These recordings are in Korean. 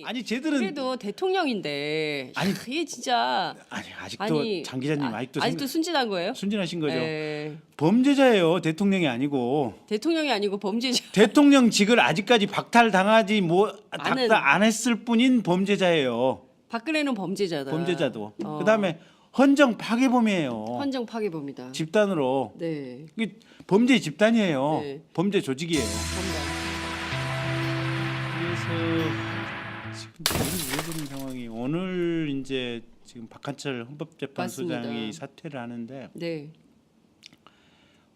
아니 쟤들은 그래도 대통령인데 아니, 이게 진짜 아니 아직도 장 기자님 아직도 순진한 거예요? 순진하신 거죠. 예. 범죄자예요. 대통령이 아니고. 대통령이 아니고 범죄자. 대통령직을 아직까지 박탈당하지 아는- 안 했을 뿐인 범죄자예요. 박근혜는 범죄자다. 범죄자도. 그다음에 헌정 파괴범이에요. 헌정 파괴범이다. 집단으로. 네. 이게 범죄 집단이에요. 네. 범죄 조직이에요. 범죄. 그래서 지금 제일 우려되는 상황이 오늘 이제 지금 박한철 헌법재판소장이 맞습니다. 사퇴를 하는데 네.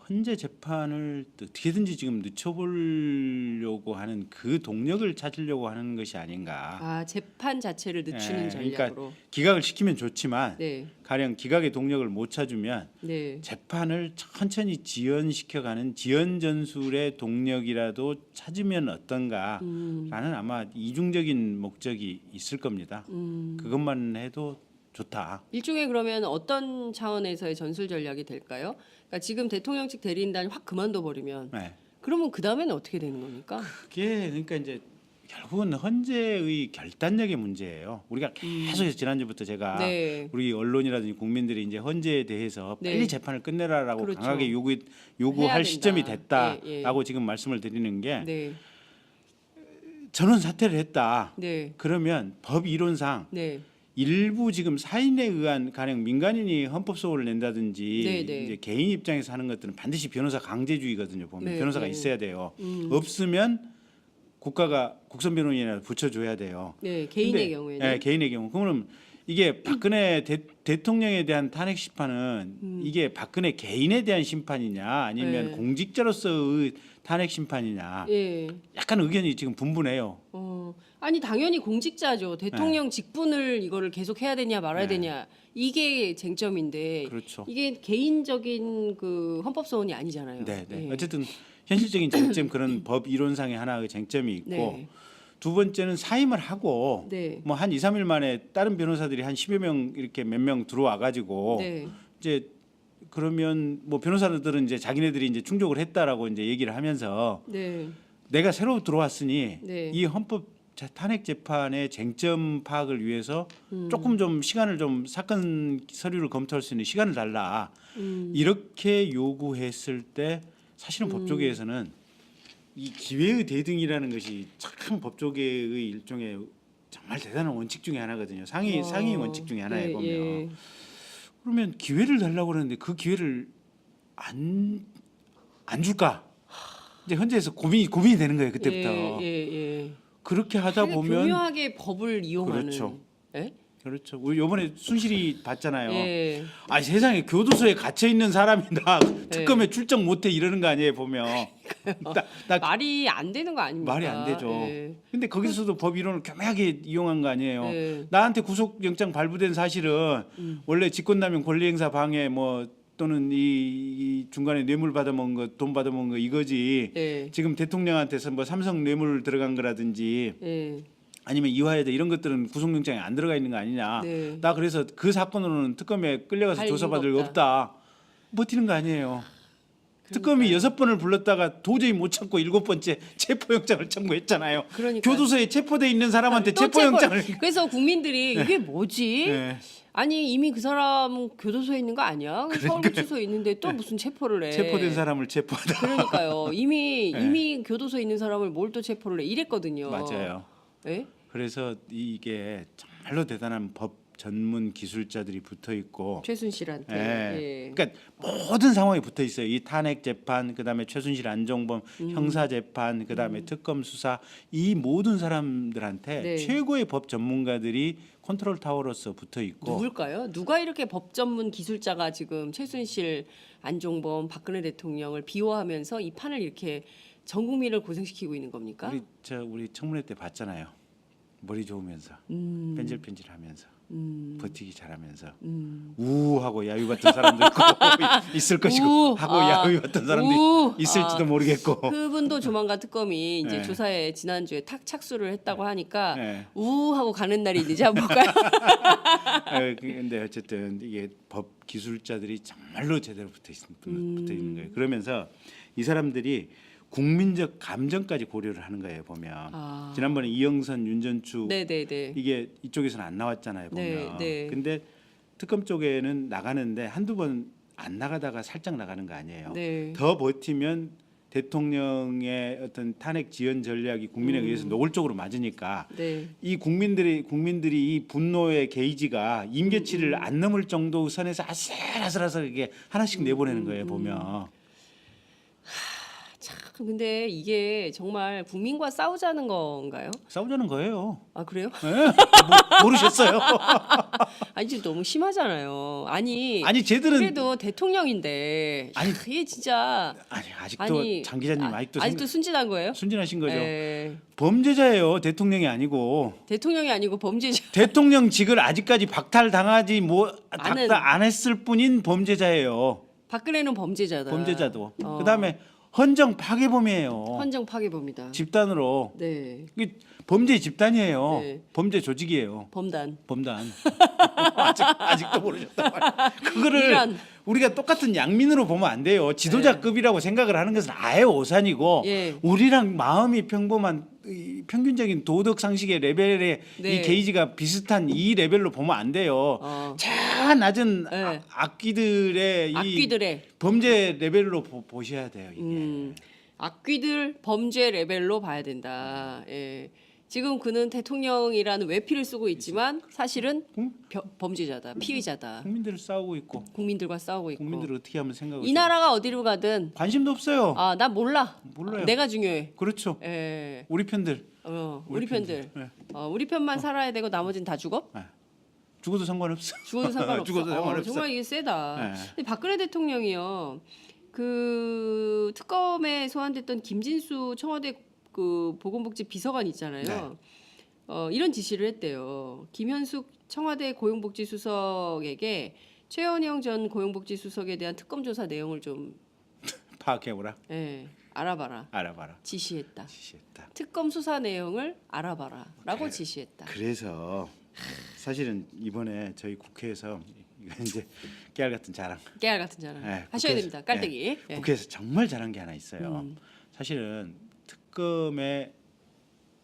헌재 재판을 어떻게든지 지금 늦춰보려고 하는 그 동력을 찾으려고 하는 것이 아닌가. 아 재판 자체를 늦추는 예, 전략으로. 그러니까 기각을 시키면 좋지만 네. 가령 기각의 동력을 못 찾으면 네. 재판을 천천히 지연시켜가는 지연 전술의 동력이라도 찾으면 어떤가라는 아마 이중적인 목적이 있을 겁니다. 그것만 해도 좋다. 일종의 그러면 어떤 차원에서의 전술 전략이 될까요? 그러니까 지금 대통령 측 대리인단이 확 그만둬 버리면 네. 그러면 그 다음에는 어떻게 되는 겁니까? 그게 그러니까 이제 결국은 헌재의 결단력의 문제예요. 우리가 계속 지난주부터 제가 네. 우리 언론이라든지 국민들이 이제 헌재에 대해서 빨리 네. 재판을 끝내라라고 그렇죠. 강하게 해야 요구할 된다. 시점이 됐다라고 예, 예. 지금 말씀을 드리는 게 네. 전원 사퇴를 했다. 네. 그러면 법 이론상 네. 일부 지금 사인에 의한 가령 민간인이 헌법 소원을 낸다든지 네, 네. 이제 개인 입장에서 하는 것들은 반드시 변호사 강제주의거든요. 보면 네, 변호사가 네. 있어야 돼요. 없으면 국가가 국선 변호인이라도 붙여줘야 돼요. 네. 개인의 근데, 경우에는 네, 개인의 경우. 그러면 이게 박근혜 대통령에 대한 탄핵 심판은 이게 박근혜 개인에 대한 심판이냐 아니면 네. 공직자로서의 탄핵 심판이냐 예. 약간 의견이 지금 분분해요. 아니 당연히 공직자죠. 대통령 직분을 이거를 계속 해야 되냐 말아야 네. 되냐 이게 쟁점인데 그렇죠. 이게 개인적인 그 헌법 소원이 아니잖아요. 네, 네. 예. 어쨌든 현실적인 쟁점 그런 법 이론상의 하나의 쟁점이 있고 네. 두 번째는 사임을 하고 네. 뭐 한 2, 3일 만에 다른 변호사들이 한 10여 명 이렇게 몇 명 들어와 가지고 네. 이제 그러면 뭐 변호사들은 이제 자기네들이 이제 충족을 했다라고 이제 얘기를 하면서 네. 내가 새로 들어왔으니 네. 이 헌법 탄핵 재판의 쟁점 파악을 위해서 조금 좀 시간을 좀 사건 서류를 검토할 수 있는 시간을 달라. 이렇게 요구했을 때 사실은 법조계에서는 이 기회의 대등이라는 것이 참 법조계의 일종의 정말 대단한 원칙 중에 하나거든요. 상위 원칙 중에 하나에 예, 보면. 예. 그러면 기회를 달라고 그러는데 그 기회를 안 줄까? 이제 현재에서 고민이 되는 거예요. 그때부터. 예, 예. 그렇게 하다 되게 보면 교묘하게 법을 이용하는. 그렇죠. 예? 그렇죠. 우리 이번에 순실이 봤잖아요. 예. 아 세상에 교도소에 갇혀 있는 사람이다. 특검에 출정 못해 이러는 거 아니에요 보면. 나 말이 안 되는 거 아닙니까? 말이 안 되죠. 예. 근데 거기서도 법 이론을 교묘하게 이용한 거 아니에요. 예. 나한테 구속영장 발부된 사실은 원래 직권남용 권리행사 방해 뭐 또는 이 중간에 뇌물 받아먹은 거, 돈 받아먹은 거 이거지. 예. 지금 대통령한테서 뭐 삼성 뇌물 들어간 거라든지 예. 아니면 이화여대 이런 것들은 구속영장에 안 들어가 있는 거 아니냐. 네. 나 그래서 그 사건으로는 특검에 끌려가서 할 조사받을 이유가 거 없다. 버티는 거 아니에요. 특검이 6번을 불렀다가 도저히 못 참고 7번째 체포영장을 청구했잖아요. 그러니까요. 교도소에 체포돼 있는 사람한테 또 체포영장을 그래서 국민들이 이게 뭐지? 네. 아니 이미 그 사람은 교도소에 있는 거 아니야? 서울구치소에 있는데 또 무슨 체포를 해? 체포된 사람을 체포하다. 그러니까요. 이미 네. 이미 교도소에 있는 사람을 뭘 또 체포를 해? 이랬거든요. 맞아요. 예? 그래서 이게 정말로 대단한 법 전문 기술자들이 붙어 있고 최순실한테. 예. 예. 그러니까 모든 상황이 붙어 있어요. 이 탄핵 재판, 그다음에 최순실 안종범 형사 재판, 그다음에 특검 수사 이 모든 사람들한테 네. 최고의 법 전문가들이 컨트롤 타워로서 붙어 있고 누굴까요? 누가 이렇게 법 전문 기술자가 지금 최순실, 안종범, 박근혜 대통령을 비호하면서 이 판을 이렇게 전 국민을 고생시키고 있는 겁니까? 우리 청문회 때 봤잖아요. 머리 좋으면서 뺀질뺀질하면서 버티기 잘하면서 우하고 야유 같은 사람도 있고 있을 것이고 우, 하고 아, 야유 같은 사람도 우, 있을지도 모르겠고 그분도 조만간 특검이 이제 네. 조사에 지난주에 탁 착수를 했다고 하니까 네. 우하고 가는 날이 있는지 한번 볼까요? 근데 어쨌든 이게 법 기술자들이 정말로 제대로 붙어 있는 거예요. 그러면서 이 사람들이 국민적 감정까지 고려를 하는 거예요 보면. 아. 지난번에 이영선, 윤전추 네네네. 이게 이쪽에서는 안 나왔잖아요 네, 보면. 네. 근데 특검 쪽에는 나가는데 한두 번 안 나가다가 살짝 나가는 거 아니에요. 네. 더 버티면 대통령의 어떤 탄핵 지연 전략이 국민에 의해서 노골적으로 맞으니까 네. 이 국민들이 이 분노의 게이지가 임계치를 음. 안 넘을 정도 선에서 아슬아슬하게 하나씩 내보내는 거예요 보면. 참 근데 이게 정말 국민과 싸우자는 건가요? 싸우자는 거예요. 아 그래요? 모르셨어요? 아니 지금 너무 심하잖아요. 아니 아니 쟤들은 그래도 대통령인데 아니, 이게 진짜 아니 아직도 아니, 장 기자님 아직도 아직도 순진한 거예요? 순진하신 거죠. 예. 범죄자예요. 대통령이 아니고. 대통령이 아니고 범죄자. 대통령직을 아직까지 박탈당하지 아는- 안 했을 뿐인 범죄자예요. 박근혜는 범죄자다. 범죄자도. 어. 그다음에 헌정 파괴범이에요. 헌정 파괴범이다. 집단으로. 네. 이게 범죄 집단이에요. 네. 범죄 조직이에요. 범단. 범단. 아직도 모르셨단 말이에요. 그거를 이런. 우리가 똑같은 양민으로 보면 안 돼요. 지도자급이라고 생각을 하는 것은 아예 오산이고 예. 우리랑 마음이 평범한 이 평균적인 도덕 상식의 레벨의 네. 이 게이지가 비슷한 이 레벨로 보면 안 돼요. 어. 자 낮은 네. 악귀들의 이 악귀들의 범죄 레벨로 보셔야 돼요. 이게. 악귀들 범죄 레벨로 봐야 된다. 예. 지금 그는 대통령이라는 외피를 쓰고 있지만 사실은 범죄자다, 피의자다. 국민들을 싸우고 있고 국민들과 싸우고 있고. 국민들을 어떻게 하면 생각을 이 나라가 어디로 가든 관심도 없어요. 아, 나 몰라. 몰라요. 내가 중요해. 그렇죠. 예. 우리 편들 우리 편들. 네. 우리 편만 살아야 되고 나머지는 다 죽어? 죽어도 상관없어. 죽어도 상관없어. 죽어도 상관없어. 정말 이게 세다. 네. 근데 박근혜 대통령이요. 그 특검에 소환됐던 김진수 청와대 그 보건복지 비서관 있잖아요. 이런 지시를 했대요. 김현숙 청와대 고용복지수석에게 최원영 전 고용복지수석에 대한 특검 조사 내용을 좀 파악해보라. 알아봐라. 알아봐라. 지시했다. 지시했다. 특검 수사 내용을 알아봐라라고 지시했다. 그래서 사실은 이번에 저희 국회에서 이거 이제 깨알 같은 자랑. 깨알 같은 자랑 네, 하셔야 국회에서- 됩니다. 깔때기. 예. 국회에서 정말 잘한 게 하나 있어요. 사실은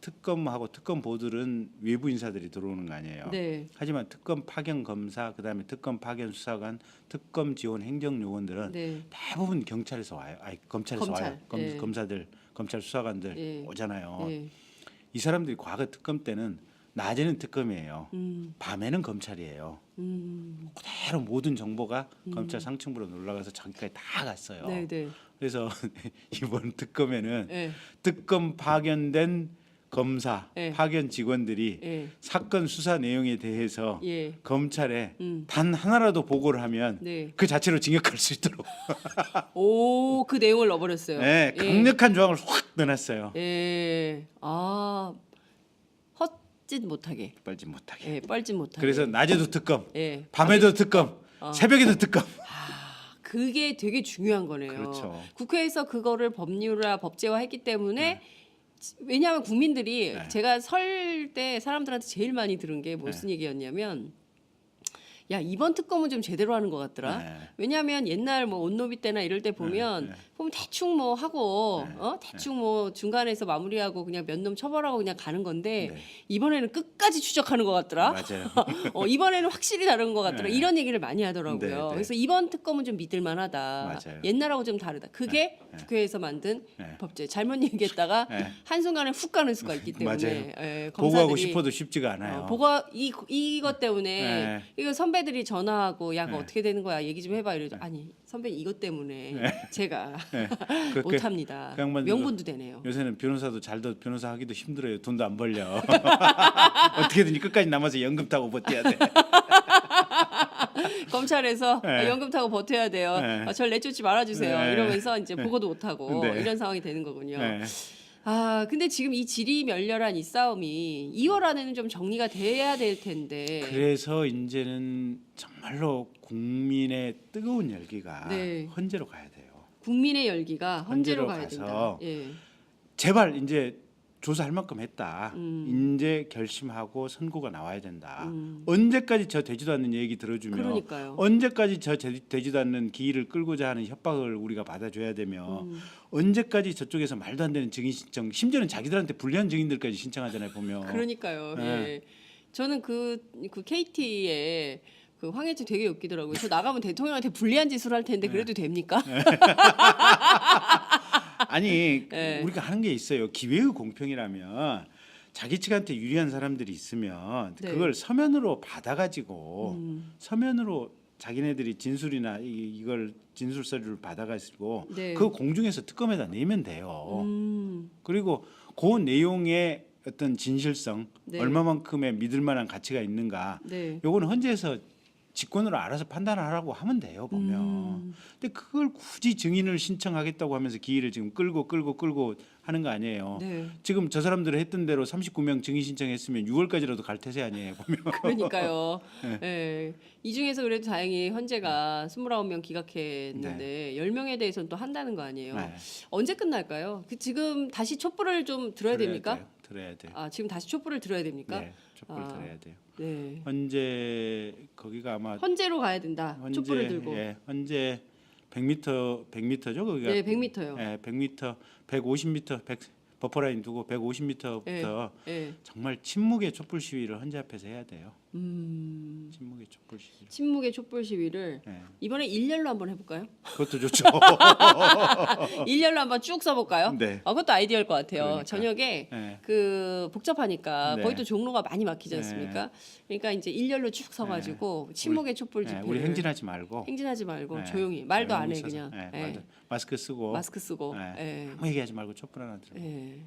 특검하고 특검 보들은 외부 인사들이 들어오는 거 아니에요. 네. 하지만 특검 파견 검사, 그다음에 특검 파견 수사관, 특검 지원 행정 요원들은 네. 대부분 경찰에서 와요. 아니 검찰에서 와요. 검찰. 예. 검사들, 검찰 수사관들 예. 오잖아요. 예. 이 사람들이 과거 특검 때는 낮에는 특검이에요. 음. 밤에는 검찰이에요. 그대로 모든 정보가 검찰 상층부로 올라가서 저기까지 다 갔어요. 네, 네. 그래서 이번 특검에는 예. 특검 파견된 검사, 예. 파견 직원들이 예. 사건 수사 내용에 대해서 예. 검찰에 단 하나라도 보고를 하면 네. 그 자체로 징역할 수 있도록 오, 그 내용을 넣어버렸어요. 네, 강력한 조항을 확 넣어놨어요. 예. 아, 헛짓 못하게. 빨지 못하게. 예, 뻘짓 못하게. 그래서 낮에도 특검, 예. 밤에도 특검, 새벽에도 특검. 그게 되게 중요한 거네요. 그렇죠. 국회에서 그거를 법률화, 법제화했기 때문에 왜냐하면 국민들이 네. 제가 설 때 사람들한테 제일 많이 들은 게 무슨 얘기였냐면 야 이번 특검은 좀 제대로 하는 것 같더라. 네. 왜냐하면 옛날 뭐 온노비 때나 이럴 때 보면 보면 대충 뭐 하고 대충 뭐 중간에서 마무리하고 그냥 몇 놈 처벌하고 그냥 가는 건데 네. 이번에는 끝까지 추적하는 것 같더라. 맞아요. 이번에는 확실히 다른 것 같더라. 네. 이런 얘기를 많이 하더라고요. 네, 네. 그래서 이번 특검은 좀 믿을만하다. 맞아요. 옛날하고 좀 다르다. 그게 국회에서 만든 네. 법제. 잘못 얘기했다가 네. 한 순간에 훅 가는 수가 있기 때문에 맞아요. 검사들이 보고하고 싶어도 쉽지가 않아요. 보고 이것 때문에 네. 이거 선배들이 전화하고 야 그거 네. 어떻게 되는 거야 얘기 좀 해봐 이러죠. 아니 선배 이것 때문에 제가 그- 못합니다. 그 양반들도 명분도 되네요. 요새는 변호사도 잘도 변호사 하기도 힘들어요. 돈도 안 벌려. 어떻게든지 끝까지 남아서 연금 타고 버텨야 돼. 검찰에서 네. 연금 타고 버텨야 돼요. 네. 절 내쫓지 말아주세요. 네. 이러면서 이제 보고도 못하고 네. 이런 상황이 되는 거군요. 네. 아 근데 지금 이 지리멸렬한 이 싸움이 2월 안에는 좀 정리가 돼야 될 텐데. 그래서 이제는 정말로 국민의 뜨거운 열기가 네. 헌재로 가야 돼요. 국민의 열기가 헌재로 헌재로 가야 가서 된다. 예. 제발 이제 조사할 만큼 했다. 이제 결심하고 선고가 나와야 된다. 음. 언제까지 저 되지도 않는 얘기 들어주며 그러니까요. 언제까지 저 되지도 않는 기일을 끌고자 하는 협박을 우리가 받아줘야 되며 언제까지 저쪽에서 말도 안 되는 증인 신청 심지어는 자기들한테 불리한 증인들까지 신청하잖아요 보면. 그러니까요. 네. 예. 저는 그 KT에 그 황혜진 되게 웃기더라고요. 저 나가면 대통령한테 불리한 짓을 할 텐데 그래도 됩니까? 아니 네. 우리가 하는 게 있어요. 기회의 공평이라면 자기 측한테 유리한 사람들이 있으면 네. 그걸 서면으로 받아가지고 서면으로 자기네들이 진술이나 이걸 진술 서류를 받아가지고 네. 그 공중에서 특검에다 내면 돼요. 음. 그리고 그 내용의 어떤 진실성 네. 얼마만큼의 믿을 만한 가치가 있는가 네. 요거는 헌재에서 직권으로 알아서 판단하라고 하면 돼요 보면. 근데 그걸 굳이 증인을 신청하겠다고 하면서 기일을 지금 끌고 하는 거 아니에요. 네. 지금 저 사람들이 했던 대로 39명 증인 신청했으면 6월까지라도 갈 태세 아니에요 보면. 그러니까요. 예. 이 중에서 그래도 다행히 헌재가 29명 기각했는데 10명에 대해서는 또 한다는 거 아니에요. 네. 언제 끝날까요? 그 지금 다시 촛불을 좀 들어야 됩니까? 돼요. 들어야 돼요. 아, 지금 다시 촛불을 들어야 됩니까? 네, 촛불 아. 들어야 돼요. 네. 헌재 거기가 아마 헌재로 가야 된다. 촛불을 들고. 예, 헌재 100m죠 거기가. 네, 100m요. 예, 100m, 150m, 버퍼라인 두고 150m부터 예. 정말 침묵의 촛불 시위를 헌재 앞에서 해야 돼요. 침묵의 촛불 시위. 침묵의 촛불 시위를 예, 이번에 일렬로 한번 해볼까요? 그것도 좋죠. 일렬로 한번 쭉 써볼까요? 네. 아, 그것도 아이디어일 것 같아요. 그러니까. 저녁에 예, 그 복잡하니까 네. 거기 또 종로가 많이 막히지 네. 않습니까? 그러니까 이제 일렬로 쭉 서가지고 침묵의 촛불 예, 집회를 우리 행진하지 말고 행진하지 말고 예, 조용히 말도 안 해 조용히 그냥. 서서, 예. 말도- 마스크 쓰고 마스크 쓰고. 예, 예. 아무 얘기하지 말고 촛불 하나 들고. 예.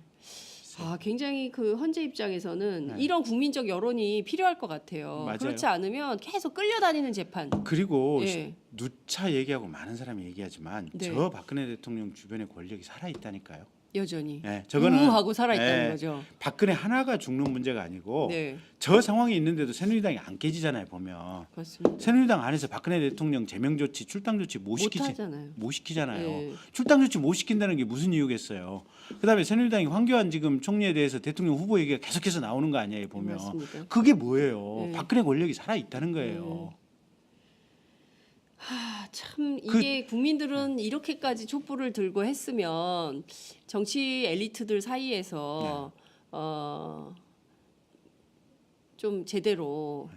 아, 굉장히 그 헌재 입장에서는 네. 이런 국민적 여론이 필요할 것 같아요. 맞아요. 그렇지 않으면 계속 끌려다니는 재판. 그리고 예. 누차 얘기하고 많은 사람이 얘기하지만 네. 저 박근혜 대통령 주변의 권력이 살아 있다니까요. 여전히 예, 저거는 우하고 살아있다는 예, 거죠. 박근혜 하나가 죽는 문제가 아니고 네, 저 상황이 있는데도 새누리당이 안 깨지잖아요 보면. 그렇습니다. 새누리당 안에서 박근혜 대통령 제명 조치, 출당 조치 못 하잖아요. 시키잖아요. 예. 출당 조치 못 시킨다는 게 무슨 이유겠어요. 그다음에 새누리당이 황교안 지금 총리에 대해서 대통령 후보 얘기가 계속해서 나오는 거 아니에요 보면. 맞습니다. 그게 뭐예요? 예. 박근혜 권력이 살아 있다는 거예요. 아, 참 이게 국민들은 이렇게까지 촛불을 들고 했으면 정치 엘리트들 사이에서 좀 제대로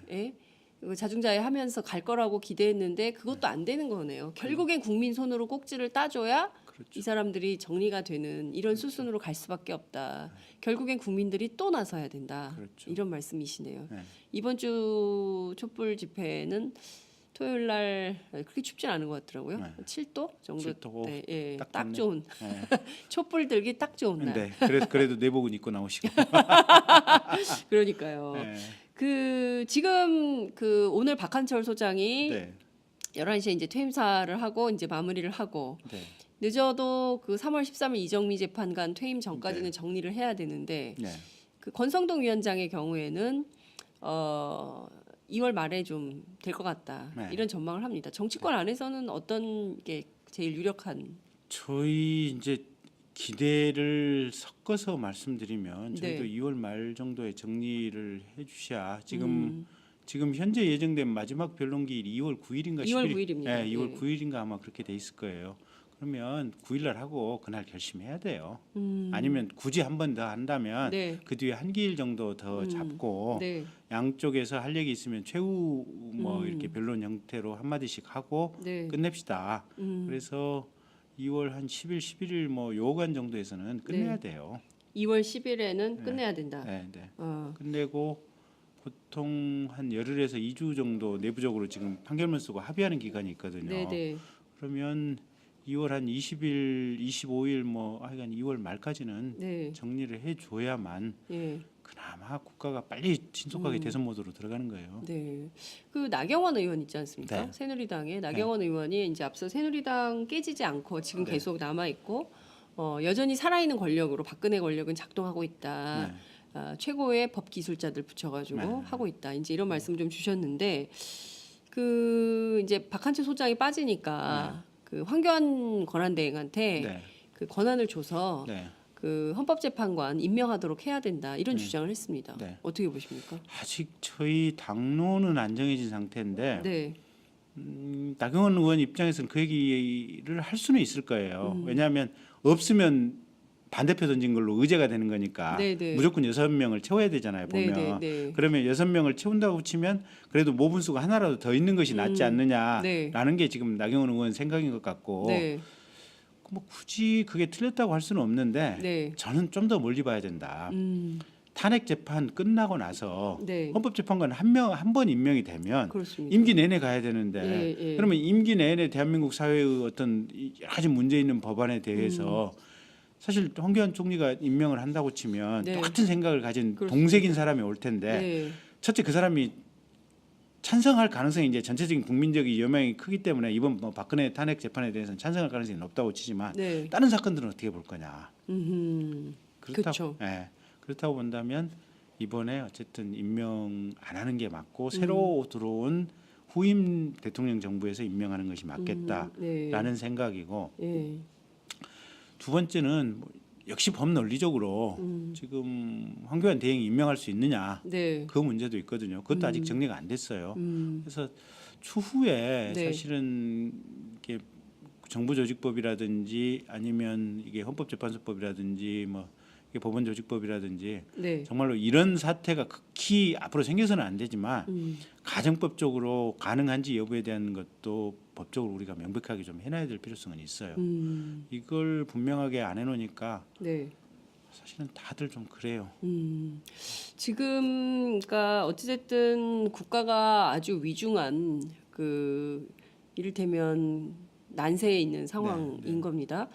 이거 자중자애하면서 갈 거라고 기대했는데 그것도 안 되는 거네요. 결국엔 국민 손으로 꼭지를 따줘야 그렇죠. 이 사람들이 정리가 되는 이런 수순으로 갈 수밖에 없다. 결국엔 국민들이 또 나서야 된다. 그렇죠. 이런 말씀이시네요. 네. 이번 주 촛불 집회는 토요일 날 그렇게 춥진 않은 것 같더라고요. 네. 7도 정도. 7도. 네, 예, 딱 딱 좋네. 좋은 예. 촛불 들기 딱 좋은 날. 네. 그래도 내복은 입고 나오시고. 그러니까요. 네. 그 지금 그 오늘 박한철 소장이 네. 11시에 이제 퇴임사를 하고 이제 마무리를 하고 네. 늦어도 그 3월 13일 이정미 재판관 퇴임 전까지는 네. 정리를 해야 되는데 네. 그 권성동 위원장의 경우에는 2월 말에 좀 될 것 같다. 네. 이런 전망을 합니다. 정치권 안에서는 어떤 게 제일 유력한? 저희 이제 기대를 섞어서 말씀드리면 저희도 네. 2월 말 정도에 정리를 해주셔야 지금 현재 예정된 마지막 변론기일이 2월 9일인가 2월 9일입니다. 네, 2월 예. 9일인가 아마 그렇게 돼 있을 거예요. 그러면 9일날 하고 그날 결심해야 돼요. 아니면 굳이 한 번 더 한다면 네. 그 뒤에 한 기일 정도 더 잡고 네. 양쪽에서 할 얘기 있으면 최후 뭐 이렇게 변론 형태로 한 마디씩 하고 네. 끝냅시다. 그래서 2월 한 10일, 11일 뭐 요간 정도에서는 끝내야 돼요. 2월 10일에는 끝내야 된다. 네, 네. 어. 끝내고 보통 한 열흘에서 2주 정도 내부적으로 지금 판결문 쓰고 합의하는 기간이 있거든요. 네, 네. 그러면 2월 한 20일, 25일 뭐 하여간 2월 말까지는 네. 정리를 해줘야만 예. 그나마 국가가 빨리 신속하게 대선 모드로 들어가는 거예요. 네. 그 나경원 의원 있지 않습니까? 네. 새누리당의 나경원 의원이 이제 앞서 새누리당 깨지지 않고 지금 네. 계속 남아 있고 여전히 살아있는 권력으로 박근혜 권력은 작동하고 있다. 네. 최고의 법 기술자들 붙여가지고 네. 하고 있다. 이제 이런 말씀 좀 주셨는데 그 이제 박한철 소장이 빠지니까 그 황교안 권한대행한테 네. 그 권한을 줘서 네. 그 헌법재판관 임명하도록 해야 된다 이런 네. 주장을 했습니다. 네. 어떻게 보십니까? 아직 저희 당론은 안 정해진 상태인데 네, 나경원 의원 입장에서는 그 얘기를 할 수는 있을 거예요. 음. 왜냐하면 없으면 반대표 던진 걸로 의제가 되는 거니까 네, 네. 무조건 6명을 채워야 되잖아요. 네, 보면. 네, 네. 그러면 6명을 채운다고 치면 그래도 모분수가 하나라도 더 있는 것이 낫지 않느냐라는 게 지금 나경원 의원 생각인 것 같고 네, 뭐 굳이 그게 틀렸다고 할 수는 없는데 네. 저는 좀 더 멀리 봐야 된다. 탄핵 재판 끝나고 나서 네. 헌법재판관 한 번 임명이 되면 그렇습니다. 임기 내내 가야 되는데 예, 예. 그러면 임기 내내 대한민국 사회의 어떤 여러 가지 문제 있는 법안에 대해서 사실 황교안 총리가 임명을 한다고 치면 네. 똑같은 생각을 가진 그렇습니다. 동색인 사람이 올 텐데 네. 첫째 그 사람이 찬성할 가능성이 이제 전체적인 국민적인 여망이 크기 때문에 이번 뭐 박근혜 탄핵 재판에 대해서는 찬성할 가능성이 높다고 치지만 네. 다른 사건들은 어떻게 볼 거냐. 그렇다고 그렇죠. 예. 그렇다고 본다면 이번에 어쨌든 임명 안 하는 게 맞고 새로 들어온 후임 대통령 정부에서 임명하는 것이 맞겠다라는 네. 생각이고 예. 두 번째는 뭐 역시 법 논리적으로 지금 황교안 대행이 임명할 수 있느냐 네. 그 문제도 있거든요. 그것도 아직 정리가 안 됐어요. 그래서 추후에 네. 사실은 이게 정부조직법이라든지 아니면 이게 헌법재판소법이라든지 뭐 이게 법원조직법이라든지 네. 정말로 이런 사태가 극히 앞으로 생겨서는 안 되지만 가정법적으로 가능한지 여부에 대한 것도 법적으로 우리가 명백하게 좀 해놔야 될 필요성은 있어요. 이걸 분명하게 안 해놓으니까 네. 사실은 다들 좀 그래요. 지금 그러니까 어찌됐든 국가가 아주 위중한 그 이를테면 난세에 있는 상황인 네. 겁니다.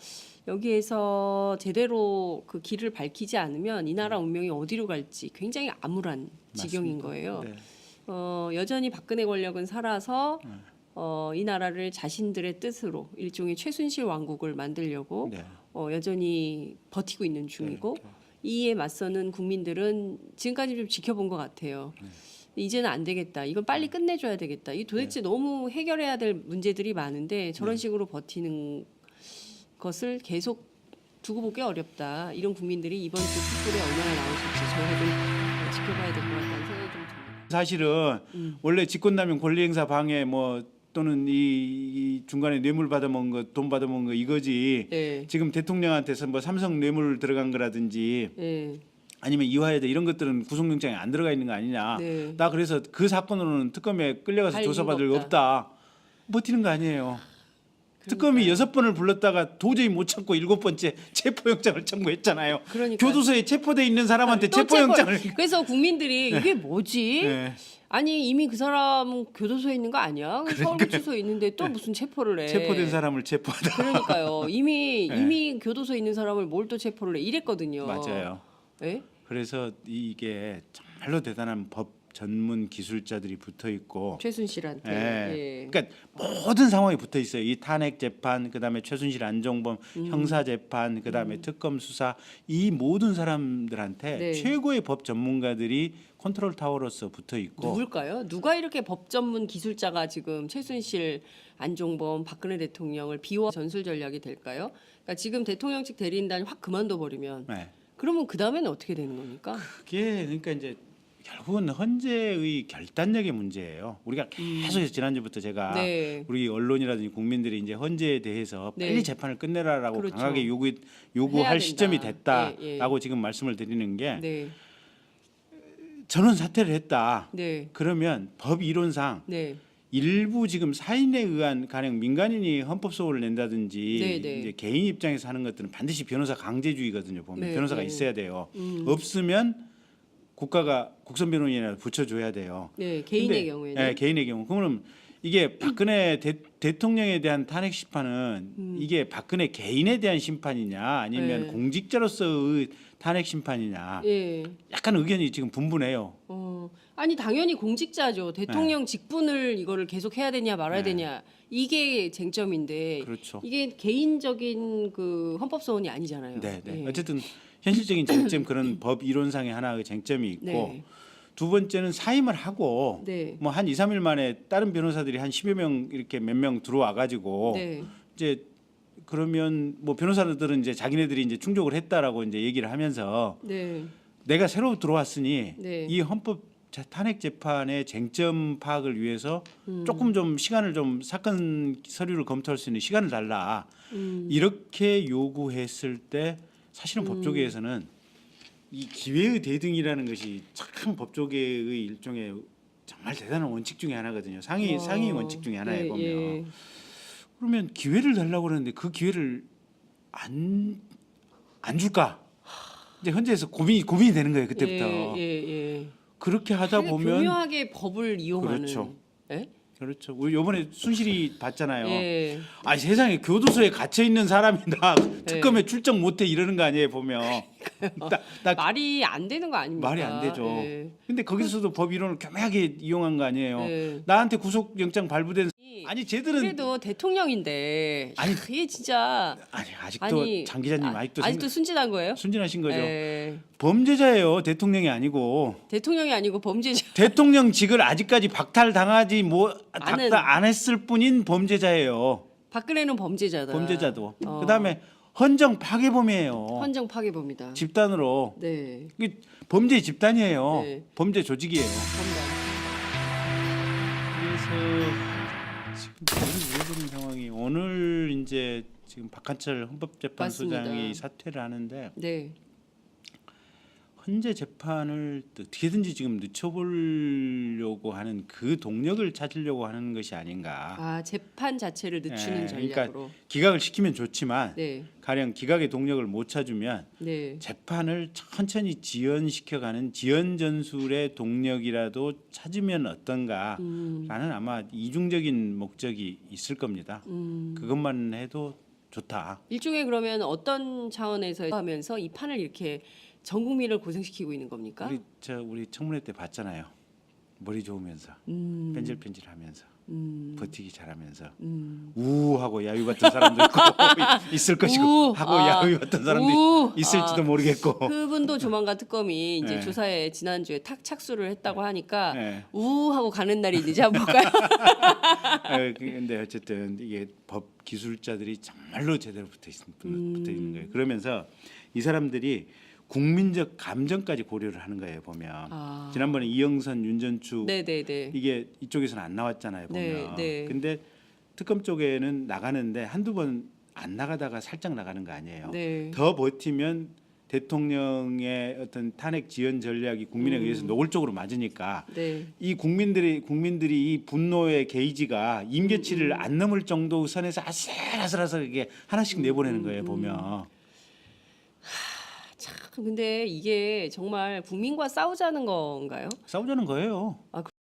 여기에서 제대로 그 길을 밝히지 않으면 이 나라 운명이 어디로 갈지 굉장히 암울한 지경인 맞습니다. 거예요. 네. 여전히 박근혜 권력은 살아서 이 나라를 자신들의 뜻으로 일종의 최순실 왕국을 만들려고 네. 여전히 버티고 있는 중이고 네. 이에 맞서는 국민들은 지금까지 좀 지켜본 것 같아요. 이제는 안 되겠다. 이건 빨리 끝내줘야 되겠다. 이 도대체 너무 해결해야 될 문제들이 많은데 저런 식으로 버티는 것을 계속 두고 보기 어렵다. 이런 국민들이 이번 주 투표에 얼마나 나오실지 저희가 좀 지켜봐야 될 것 같다는 생각이 좀 듭니다. 사실은 원래 직권남용 권리행사 방해 뭐 또는 이 중간에 뇌물 받아먹은 거, 돈 받아먹은 거 이거지. 네. 지금 대통령한테서 뭐 삼성 뇌물 들어간 거라든지 네. 아니면 이화여대 이런 것들은 구속영장에 안 들어가 있는 거 아니냐. 네. 나 그래서 그 사건으로는 특검에 끌려가서 할 조사받을 이유가 거 없다. 버티는 거 아니에요. 특검이 6번을 불렀다가 도저히 못 참고 7번째 체포영장을 청구했잖아요. 그러니까 교도소에 체포돼 있는 사람한테 또 체포영장을 그래서 국민들이 이게 뭐지? 네. 아니 이미 그 사람은 교도소에 있는 거 아니야? 서울구치소에 있는데 또 무슨 체포를 해? 체포된 사람을 체포하다. 그러니까요. 이미 네. 이미 교도소에 있는 사람을 뭘 또 체포를 해? 이랬거든요. 맞아요. 네? 그래서 이게 정말로 대단한 법 전문 기술자들이 붙어 있고 최순실한테. 예. 예. 그러니까 모든 상황이 붙어 있어요. 이 탄핵 재판, 그다음에 최순실 안종범 형사 재판, 그다음에 특검 수사 이 모든 사람들한테 네. 최고의 법 전문가들이 컨트롤 타워로서 붙어 있고 누굴까요? 누가 이렇게 법 전문 기술자가 지금 최순실, 안종범, 박근혜 대통령을 비워 전술 전략이 될까요? 그러니까 지금 대통령 측 대리인단이 확 그만둬 버리면 네. 그러면 그 다음에는 어떻게 되는 겁니까? 그게 그러니까 이제 결국은 헌재의 결단력의 문제예요. 우리가 계속해서 지난주부터 제가 네. 우리 언론이라든지 국민들이 이제 헌재에 대해서 네. 빨리 재판을 끝내라라고 그렇죠. 강하게 해야 요구할 된다. 시점이 됐다라고 예, 예. 지금 말씀을 드리는 게 네. 전원 사퇴를 했다. 네. 그러면 법 이론상 네. 일부 지금 사인에 의한 가령 민간인이 헌법 소원을 낸다든지 네, 네. 이제 개인 입장에서 하는 것들은 반드시 변호사 강제주의거든요. 보면 네, 변호사가 네. 있어야 돼요. 없으면 국가가 국선 변호인이라도 붙여줘야 돼요. 네. 개인의 근데, 경우에는 네, 개인의 경우. 그러면 이게 박근혜 대통령에 대한 탄핵 심판은 이게 박근혜 개인에 대한 심판이냐 아니면 네. 공직자로서의 탄핵 심판이냐 예. 약간 의견이 지금 분분해요. 아니 당연히 공직자죠. 대통령 직분을 이거를 계속 해야 되냐 말아야 네. 되냐 이게 쟁점인데 그렇죠. 이게 개인적인 그 헌법 소원이 아니잖아요. 네, 네. 예. 어쨌든 현실적인 쟁점 그런 법 이론상의 하나의 쟁점이 있고 네. 두 번째는 사임을 하고 네. 뭐 한 2, 3일 만에 다른 변호사들이 한 10여 명 이렇게 몇 명 들어와 가지고 네. 이제 그러면 뭐 변호사들은 이제 자기네들이 이제 충족을 했다라고 이제 얘기를 하면서 네. 내가 새로 들어왔으니 네. 이 헌법 탄핵 재판의 쟁점 파악을 위해서 조금 좀 시간을 좀 사건 서류를 검토할 수 있는 시간을 달라. 이렇게 요구했을 때 사실은 법조계에서는 이 기회의 대등이라는 것이 참 법조계의 일종의 정말 대단한 원칙 중에 하나거든요. 상위 원칙 중에 하나에 네, 보면. 예. 그러면 기회를 달라고 그러는데 그 기회를 안 줄까? 이제 현재에서 고민이 되는 거예요. 그때부터. 예. 그렇게 하다 되게 보면 교묘하게 법을 이용하는. 그렇죠. 예? 그렇죠. 우리 이번에 순실이 봤잖아요. 예. 아 세상에 교도소에 갇혀 있는 사람이 나 특검에 출정 못해 이러는 거 아니에요 보면. 딱 말이 안 되는 거 아닙니까? 말이 안 되죠. 예. 근데 거기서도 법 이론을 교묘하게 이용한 거 아니에요. 예. 나한테 구속영장 발부된 아니 쟤들은 그래도 대통령인데 아니, 그게 진짜 아니 아직도 장 기자님 아직도 순진한 거예요? 순진하신 거죠. 예. 범죄자예요. 대통령이 아니고. 대통령이 아니고 범죄자. 대통령직을 아직까지 박탈당하지 아는- 안 했을 뿐인 범죄자예요. 박근혜는 범죄자다. 범죄자도. 그다음에 헌정 파괴범이에요. 헌정 파괴범이다. 집단으로. 네. 이게 범죄 집단이에요. 네. 범죄 조직이에요. 범죄. 그래서 지금 너무 우려되는 상황이 오늘 이제 지금 박한철 헌법재판소장이 맞습니다. 사퇴를 하는데 네. 헌재 재판을 어떻게든지 지금 늦춰보려고 하는 그 동력을 찾으려고 하는 것이 아닌가. 아 재판 자체를 늦추는 예, 전략으로. 그러니까 기각을 시키면 좋지만 네. 가령 기각의 동력을 못 찾으면 네. 재판을 천천히 지연시켜가는 지연 전술의 동력이라도 찾으면 어떤가라는 아마 이중적인 목적이 있을 겁니다. 그것만 해도 좋다. 일종의 그러면 어떤 차원에서 하면서 이 판을 이렇게 전 국민을 고생시키고 있는 겁니까? 우리 청문회 때 봤잖아요. 머리 좋으면서 뺀질뺀질하면서 버티기 잘하면서 우하고 야유 같은 사람도 있고 있을 것이고 하고 야유 같은 사람도 있을지도 모르겠고. 그분도 조만간 특검이 이제 네. 조사에 지난주에 탁 착수를 했다고 하니까 네. 하고 가는 날이 있는지 한번 볼까요? 근데 어쨌든 이게 법 기술자들이 정말로 제대로 붙어 있는 거예요. 그러면서 이 사람들이 국민적 감정까지 고려를 하는 거예요. 보면 지난번에 이영선, 윤전추 네네네. 이게 이쪽에서는 안 나왔잖아요. 보면. 네, 네. 근데 특검 쪽에는 나가는데 한두 번 안 나가다가 살짝 나가는 거 아니에요. 네. 더 버티면 대통령의 어떤 탄핵 지연 전략이 국민에 의해서 노골적으로 맞으니까 네. 이 국민들이 이 분노의 게이지가 임계치를 안 넘을 정도 선에서 아슬아슬하게 하나씩 내보내는 거예요. 보면. 참 근데 이게 정말 국민과 싸우자는 건가요? 싸우자는 거예요.